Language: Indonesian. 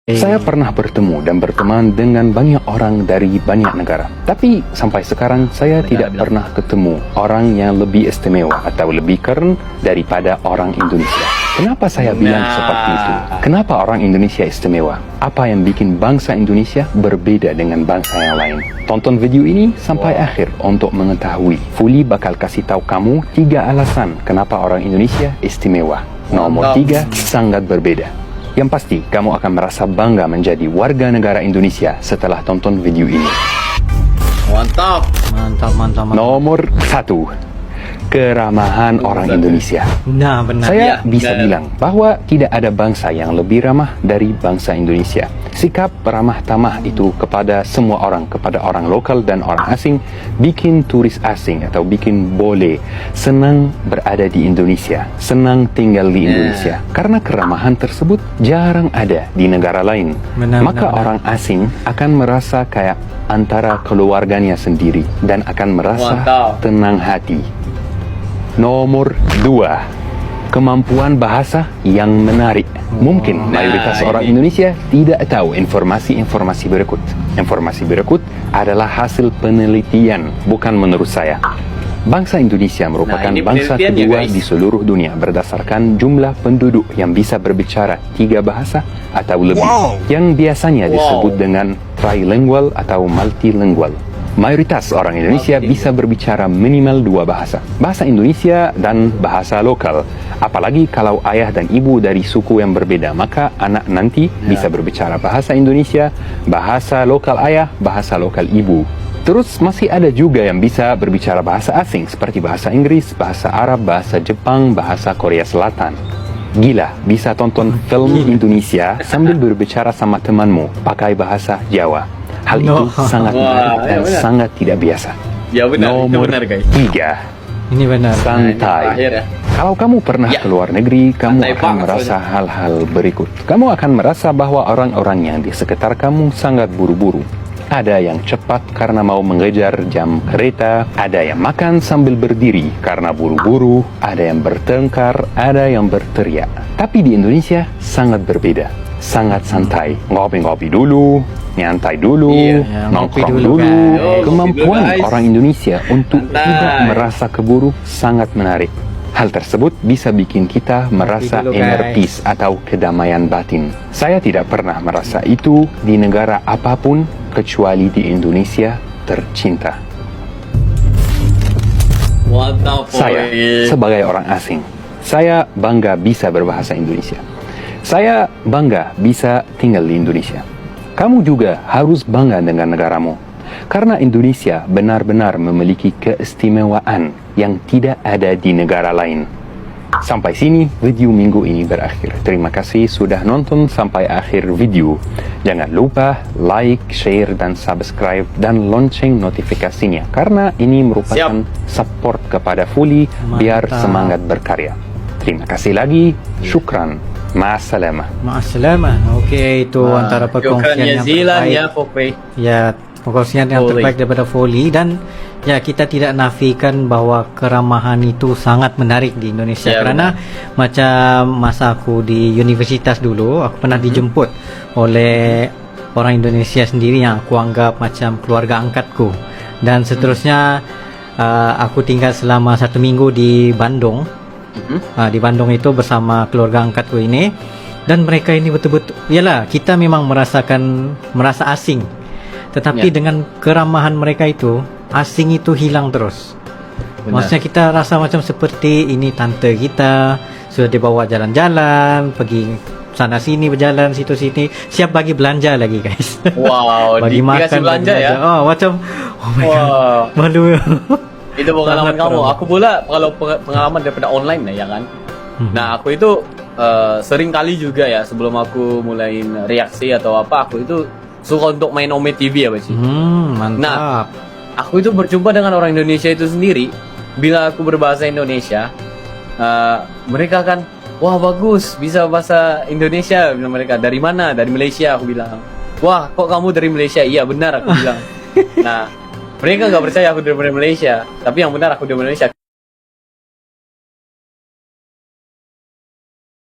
Saya pernah bertemu dan berteman dengan banyak orang dari banyak negara. Tapi sampai sekarang saya tidak pernah ketemu orang yang lebih istimewa atau lebih keren daripada orang Indonesia. Kenapa saya bilang seperti itu? Kenapa orang Indonesia istimewa? Apa yang bikin bangsa Indonesia berbeda dengan bangsa yang lain? Tonton video ini sampai akhir untuk mengetahui. Fuli bakal kasih tahu kamu 3 alasan kenapa orang Indonesia istimewa. Nomor 3, sangat berbeda. Yang pasti, kamu akan merasa bangga menjadi warga negara Indonesia setelah tonton video ini. Mantap. Nomor 1, keramahan orang Indonesia. Nah, benar. Saya bisa bilang bahwa tidak ada bangsa yang lebih ramah dari bangsa Indonesia. Sikap ramah tamah itu kepada semua orang, kepada orang lokal dan orang asing, bikin turis asing atau bikin bole senang berada di Indonesia, senang tinggal di Indonesia. Karena keramahan tersebut jarang ada di negara lain. Maka orang asing akan merasa kayak antara keluarganya sendiri dan akan merasa tenang hati. Nomor 2, kemampuan bahasa yang menarik. Mungkin mayoritas orang Indonesia tidak tahu informasi berikut. Informasi berikut adalah hasil penelitian, bukan menurut saya. Bangsa Indonesia merupakan bangsa kedua di seluruh dunia berdasarkan jumlah penduduk yang bisa berbicara 3 bahasa atau lebih, yang biasanya disebut dengan trilingual atau multilingual. Mayoritas orang Indonesia bisa berbicara minimal 2 bahasa. Bahasa Indonesia dan bahasa lokal. Apalagi kalau ayah dan ibu dari suku yang berbeda, maka anak nanti bisa berbicara bahasa Indonesia, bahasa lokal ayah, bahasa lokal ibu. Terus masih ada juga yang bisa berbicara bahasa asing seperti bahasa Inggris, bahasa Arab, bahasa Jepang, bahasa Korea Selatan. Gila, bisa tonton film Indonesia sambil berbicara sama temanmu pakai bahasa Jawa. Hal itu sangat menarik dan sangat tidak biasa. Ya benar, Nomor itu benar guys. 3, Ini benar. santai. Kalau kamu pernah ke luar negeri, kamu akan merasa hal-hal berikut. Kamu akan merasa bahwa orang-orang yang di sekitar kamu sangat buru-buru. Ada yang cepat karena mau mengejar jam kereta, ada yang makan sambil berdiri karena buru-buru, ada yang bertengkar, ada yang berteriak. Tapi di Indonesia sangat berbeda, sangat santai. Ngopi-ngopi dulu, nyantai dulu, nongkrong dulu. Kemampuan orang Indonesia untuk tidak merasa keburu sangat menarik. Hal tersebut bisa bikin kita merasa inner peace atau kedamaian batin. Saya tidak pernah merasa itu di negara apapun kecuali di Indonesia tercinta. Saya sebagai orang asing, saya bangga bisa berbahasa Indonesia. Saya bangga bisa tinggal di Indonesia. Kamu juga harus bangga dengan negaramu. Karena Indonesia benar-benar memiliki keistimewaan yang tidak ada di negara lain. Sampai sini video minggu ini berakhir. Terima kasih sudah nonton sampai akhir video. Jangan lupa like, share, dan subscribe, dan lonceng notifikasinya. Karena ini merupakan support kepada Fuli biar semangat berkarya. Terima kasih lagi. Syukran. Ma'assalamah. Ma'assalamah. Oke, itu antara perkongsian yang terbaik. Ya, perkongsian yang terbaik daripada Fuli. Dan ya, kita tidak nafikan bahwa keramahan itu sangat menarik di Indonesia. Kerana macam masa aku di universitas dulu, aku pernah dijemput oleh orang Indonesia sendiri yang aku anggap macam keluarga angkatku. Dan seterusnya aku tinggal selama 1 minggu di Bandung. Di Bandung itu bersama keluarga angkatku ini. Dan mereka ini betul-betul, yalah, kita memang merasa asing. Tetapi dengan keramahan mereka itu, asing itu hilang terus. Maksudnya kita rasa macam seperti ini tante kita, sudah dibawa jalan-jalan, pergi sana sini berjalan situ sini, siap bagi belanja lagi guys. Wow, bagi makan belanja ya. Oh macam, oh my god, malu. Itu pengalaman kamu. Aku pula kalau pengalaman daripada online ya kan. Nah aku itu sering kali juga ya sebelum aku mulain reaksi atau apa, aku itu suka untuk main Ome TV ya Pak Ci. Mantap. Nah, aku itu berjumpa dengan orang Indonesia itu sendiri. Bila aku berbahasa Indonesia, mereka kan, wah bagus, bisa bahasa Indonesia. Bilang mereka, dari mana? Dari Malaysia, aku bilang. Wah, kok kamu dari Malaysia? Iya benar, aku bilang. Nah, mereka nggak percaya aku dari Malaysia. Tapi yang benar aku dari Malaysia.